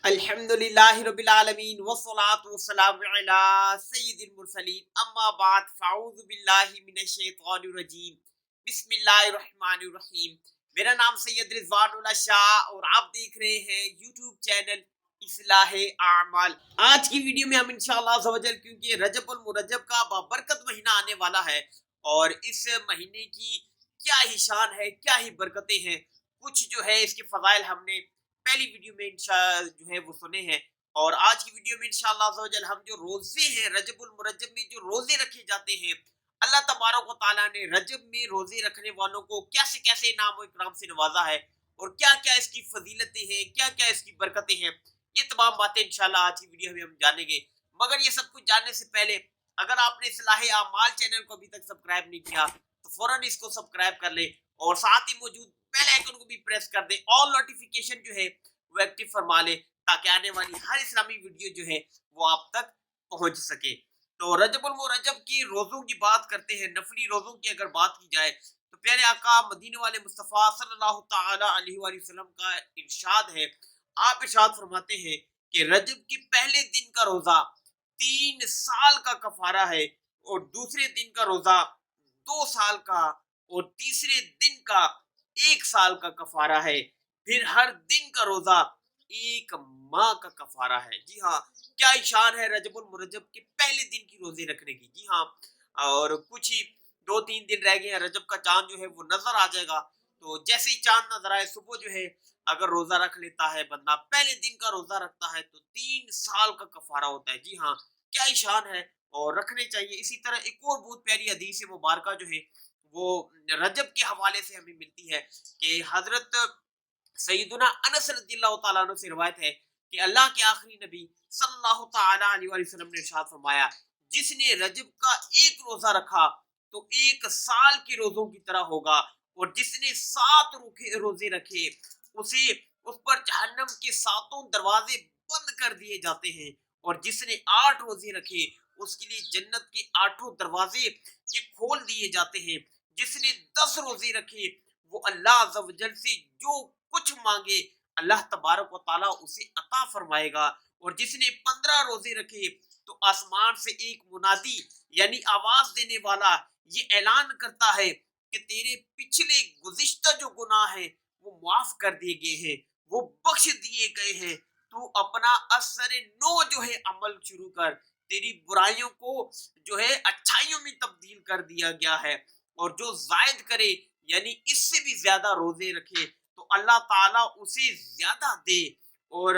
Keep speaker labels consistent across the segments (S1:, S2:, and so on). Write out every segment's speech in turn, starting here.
S1: الحمدللہ رب العالمین والصلاة والسلام علی سید المرسلین اما بعد فاعوذ باللہ من الشیطان الرجیم بسم اللہ الرحمن الرحیم۔ میرا نام سید رضوان اللہ شاہ اور آپ دیکھ رہے ہیں یوٹیوب چینل اصلاح اعمال۔ آج کی ویڈیو میں ہم انشاءاللہ عز و جل کیونکہ رجب المرجب کا بابرکت مہینہ آنے والا ہے اور اس مہینے کی کیا ہی شان ہے، کیا ہی برکتیں ہیں، کچھ جو ہے اس کے فضائل ہم نے پہلی ویڈیو میں جو ہے وہ سنے ہیں، اور آج کی ویڈیو میں انشاءاللہ عز و جل ہم جو روزے ہیں رجب المرجب میں جو روزے رکھے جاتے ہیں، اللہ تبارک و تعالیٰ نے رجب میں روزے رکھنے والوں کو کیسے کیسے انعام و اکرام سے نوازا ہے اور کیا کیا اس کی فضیلتیں ہیں، کیا کیا اس کی برکتیں ہیں، یہ تمام باتیں انشاءاللہ آج کی ویڈیو میں ہم جانیں گے۔ مگر یہ سب کچھ جاننے سے پہلے اگر آپ نے اصلاح اعمال چینل کو ابھی تک سبسکرائب نہیں کیا تو فوراً اس کو سبسکرائب کر لیں اور ساتھ ہی موجود بیل آئیکن کو بھی پریس کر دیں، آل نوٹیفیکیشن جو ہے وہ ایکٹیو فرما لیں تاکہ آنے والی ہر اسلامی ویڈیو جو ہے وہ آپ تک پہنچ سکے۔ تو رجب المرجب کی روزوں کی بات کرتے ہیں، نفلی روزوں کی اگر بات کی جائے تو پیارے آقا مدینے والے مصطفیٰ صلی اللہ تعالی علیہ وآلہ وسلم کا ارشاد ہے، آپ ارشاد فرماتے ہیں کہ رجب کے پہلے دن کا روزہ 3 سال کا کفارہ ہے، اور دوسرے دن کا روزہ 2 سال کا، اور تیسرے دن کا 1 سال کا کفارہ ہے، پھر ہر دن کا روزہ 1 ماہ کا کفارہ ہے۔ جی ہاں، کیا شان ہے رجب المرجب کے پہلے دن کی روزے رکھنے کی۔ جی ہاں، اور کچھ ہی 2-3 دن رہ گئے ہیں، رجب کا چاند جو ہے وہ نظر آ جائے گا، تو جیسے ہی چاند نظر آئے صبح جو ہے اگر روزہ رکھ لیتا ہے بندہ، پہلے دن کا روزہ رکھتا ہے تو 3 سال کا کفارہ ہوتا ہے۔ جی ہاں، کیا ہی شان ہے اور رکھنے چاہیے۔ اسی طرح ایک اور بہت پیاری حدیث مبارکہ جو ہے وہ رجب کے حوالے سے ہمیں ملتی ہے کہ حضرت سیدنا انس رضی اللہ تعالیٰ عنہ سے روایت ہے کہ اللہ کے آخری نبی صلی اللہ تعالیٰ علیہ وآلہ وسلم نے ارشاد فرمایا، جس نے رجب کا 1 روزہ رکھا تو 1 سال کے روزوں کی طرح ہوگا، اور جس نے 7 روزے رکھے اس پر جہنم کے 7 دروازے بند کر دیے جاتے ہیں، اور جس نے 8 روزے رکھے اس کے لیے جنت کے 8 دروازے یہ کھول دیے جاتے ہیں، جس نے 10 روزے رکھے وہ اللہ عز و جل سے جو کچھ مانگے اللہ تبارک و تعالیٰ اسے عطا فرمائے گا، اور جس نے 15 روزے رکھے تو آسمان سے ایک منادی یعنی آواز دینے والا یہ اعلان کرتا ہے کہ تیرے پچھلے گزشتہ جو گناہ ہیں وہ معاف کر دیے گئے ہیں، وہ بخش دیے گئے ہیں، تو اپنا اثر نو جو ہے عمل شروع کر، تیری برائیوں کو جو ہے اچھائیوں میں تبدیل کر دیا گیا ہے، اور جو زائد کرے یعنی اس سے بھی زیادہ روزے رکھے تو اللہ تعالیٰ اسے زیادہ دے۔ اور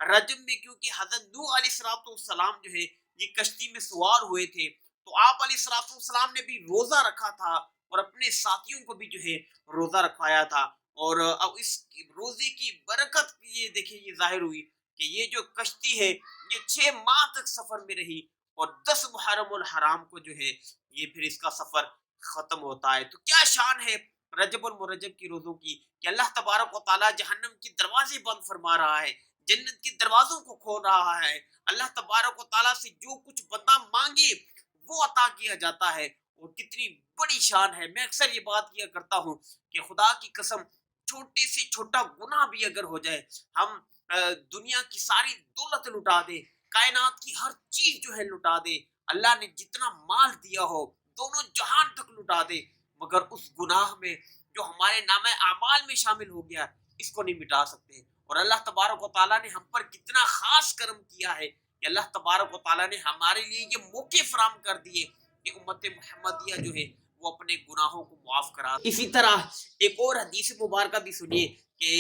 S1: رجب میں کیونکہ حضرت نوح علیہ السلام جو ہے یہ کشتی میں سوار ہوئے تھے تو آپ علیہ السلام نے بھی روزہ رکھا تھا اور اپنے ساتھیوں کو بھی جو ہے روزہ رکھوایا تھا، اور اب اس روزے کی برکت یہ دیکھیں یہ ظاہر ہوئی کہ یہ جو کشتی ہے یہ 6 ماہ تک سفر میں رہی، اور 10 محرم الحرام کو جو ہے یہ پھر اس کا سفر ختم ہوتا ہے۔ تو کیا شان ہے رجب المرجب کی روزوں کی کہ اللہ تبارک و تعالیٰ جہنم کے دروازے بند فرما رہا ہے، جنت کے دروازوں کو کھول رہا ہے، اللہ تبارک و تعالیٰ سے جو کچھ بندہ مانگے وہ عطا کیا جاتا ہے، اور کتنی بڑی شان ہے۔ میں اکثر یہ بات کیا کرتا ہوں کہ خدا کی قسم چھوٹے سے چھوٹا گناہ بھی اگر ہو جائے، ہم دنیا کی ساری دولت لٹا دے، کائنات کی ہر چیز جو ہے لٹا دے، اللہ نے جتنا مال دیا ہو دونوں جہان تک لٹا دے، مگر اس گناہ میں جو ہمارے نام اعمال میں شامل ہو گیا اس کو نہیں مٹا سکتے۔ اور اللہ تبارک و تعالیٰ نے ہم پر کتنا خاص کرم کیا ہے کہ اللہ تبارک و تعالیٰ نے ہمارے لیے یہ موقع فراہم کر دیے کہ امت محمدیہ جو ہے وہ اپنے گناہوں کو معاف کرا۔ اسی طرح ایک اور حدیث مبارکہ بھی سنیے کہ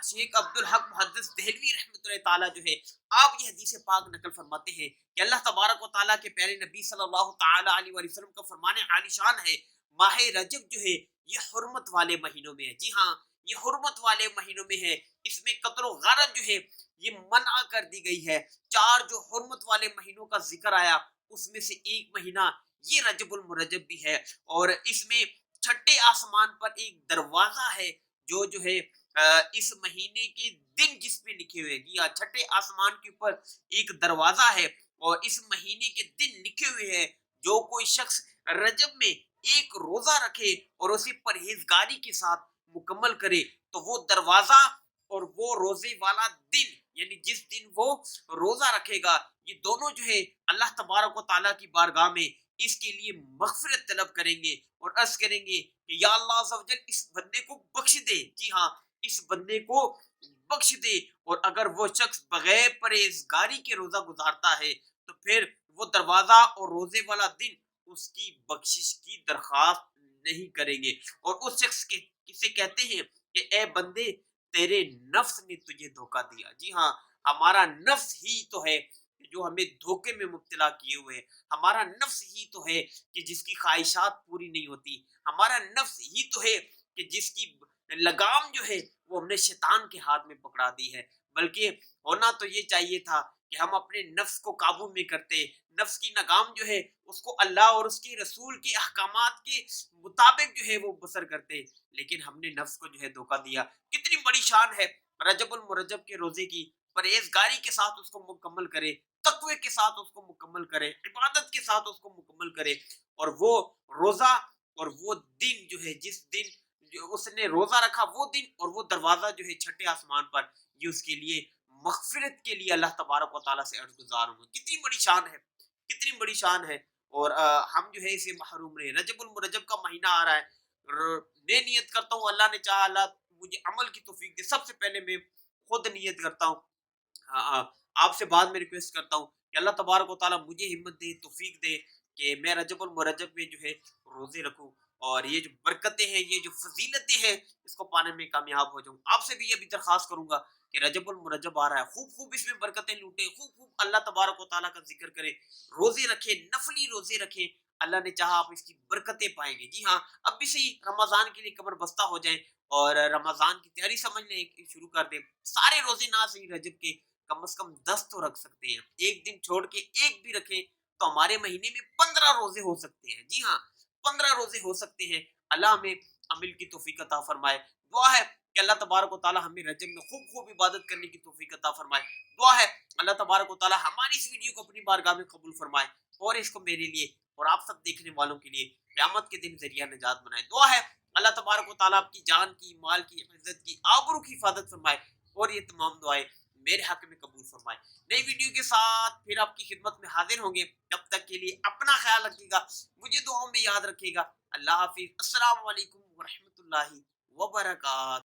S1: شیخ عبدالحق محدث دہلوی رحمۃ اللہ تعالیٰ جو ہے آپ یہ حدیث پاک نقل فرماتے ہیں کہ اللہ تبارک و تعالیٰ کے پیارے نبی صلی اللہ تعالیٰ علیہ وآلہ وسلم کا فرمان عالی شان ہے، ماہ رجب جو ہے یہ حرمت والے مہینوں میں ہے۔ جی ہاں، یہ حرمت والے مہینوں میں ہے، اس میں قتل و غارت جو ہے یہ منع کر دی گئی ہے۔ 4 جو حرمت والے مہینوں کا ذکر آیا اس میں سے ایک مہینہ یہ رجب المرجب بھی ہے، اور اس میں چھٹے آسمان پر ایک دروازہ ہے جو ہے اس مہینے کے دن جس میں لکھے ہوئے، جی ہاں چھٹے آسمان کے اوپر ایک دروازہ ہے اور اس مہینے کے دن لکھے ہوئے ہیں، جو کوئی شخص رجب میں 1 روزہ رکھے اور اسے پرہیزگاری کے ساتھ مکمل کرے تو وہ دروازہ اور وہ روزے والا دن یعنی جس دن وہ روزہ رکھے گا، یہ دونوں جو ہے اللہ تبارک و تعالیٰ کی بارگاہ میں اس کے لیے مغفرت طلب کریں گے اور عرض کریں گے کہ یا اللہ عز و جل اس بندے کو بخش دے، جی ہاں اس بندے کو بخش دے۔ اور اگر وہ شخص بغیر پرہیزگاری کے روزہ گزارتا ہے تو پھر وہ دروازہ اور روزے والا دن اس کی بخشش کی درخواست نہیں کریں گے، اور اس شخص کے کسے کہتے ہیں کہ اے بندے تیرے نفس نے تجھے دھوکہ دیا، جی ہاں ہمارا نفس ہی تو ہے جو ہمیں دھوکے میں مبتلا کیے ہوئے، ہمارا نفس ہی تو ہے کہ جس کی خواہشات پوری نہیں ہوتی، ہمارا نفس ہی تو ہے کہ جس کی لگام جو ہے وہ ہم نے شیطان کے ہاتھ میں پکڑا دی ہے۔ بلکہ ہونا تو یہ چاہیے تھا کہ ہم اپنے نفس کو قابو میں کرتے، نفس کی لگام جو ہے اس کو اللہ اور اس کے رسول کے احکامات کے مطابق جو ہے وہ بسر کرتے، لیکن ہم نے نفس کو جو ہے دھوکہ دیا۔ کتنی بڑی شان ہے رجب المرجب کے روزے کی، پرہیزگاری کے ساتھ اس کو مکمل کرے، تقوی کے ساتھ اس کو مکمل کرے، عبادت کے ساتھ اس کو مکمل کرے، اور وہ روزہ اور وہ دن جو ہے جس دن جو اس نے روزہ رکھا وہ دن اور وہ دروازہ جو ہے چھٹے آسمان پر، یہ اس کے لیے مغفرت کے لیے اللہ تبارک و تعالیٰ سے عرض گزار ہوں۔ کتنی بڑی شان ہے، کتنی بڑی شان ہے، اور ہم جو ہے اسے محروم رہے۔ رجب المرجب کا مہینہ آ رہا ہے، میں نیت کرتا ہوں اللہ نے چاہا اللہ مجھے عمل کی توفیق دے، سب سے پہلے میں خود نیت کرتا ہوں، آپ سے بعد میں ریکویسٹ کرتا ہوں کہ اللہ تبارک و تعالیٰ مجھے ہمت دے، توفیق دے کہ میں رجب المرجب میں جو ہے روزے رکھوں، اور یہ جو برکتیں ہیں، یہ جو فضیلتیں ہیں، اس کو پانے میں کامیاب ہو جاؤں۔ آپ سے بھی یہ بھی درخواست کروں گا کہ رجب المرجب آ رہا ہے، خوب خوب اس میں برکتیں لوٹیں، خوب خوب اللہ تبارک و تعالیٰ کا ذکر کریں، روزے رکھیں، نفلی روزے رکھیں، اللہ نے چاہا آپ اس کی برکتیں پائیں گے۔ جی ہاں اب بھی صحیح رمضان کے لیے کمر بستہ ہو جائیں اور رمضان کی تیاری سمجھ لیں، شروع کر دیں۔ سارے روزے نہ صحیح رجب کے کم از کم 10 تو رکھ سکتے ہیں، ایک دن چھوڑ کے ایک بھی رکھیں تو ہمارے مہینے میں 15 روزے ہو سکتے ہیں، جی ہاں 15 روزے ہو سکتے ہیں۔ اللہ ہمیں عمل کی توفیق عطا فرمائے۔ دعا ہے کہ اللہ تبارک و تعالیٰ ہمیں رجب میں خوب خوب عبادت کرنے کی توفیق عطا فرمائے۔ دعا ہے اللہ تبارک و تعالیٰ ہماری اس ویڈیو کو اپنی بارگاہ میں قبول فرمائے، اور اس کو میرے لیے اور آپ سب دیکھنے والوں کے لیے قیامت کے دن ذریعہ نجات بنائے۔ دعا ہے اللہ تبارک و تعالیٰ آپ کی جان کی، مال کی، عزت کی، آبرو کی حفاظت فرمائے، اور یہ تمام دعائیں میرے حق میں قبول فرمائے۔ نئی ویڈیو کے ساتھ پھر آپ کی خدمت میں حاضر ہوں گے، تب تک کے لیے اپنا خیال رکھیے گا، مجھے دعاؤں میں یاد رکھیے گا۔ اللہ حافظ، السلام علیکم ورحمۃ اللہ وبرکاتہ۔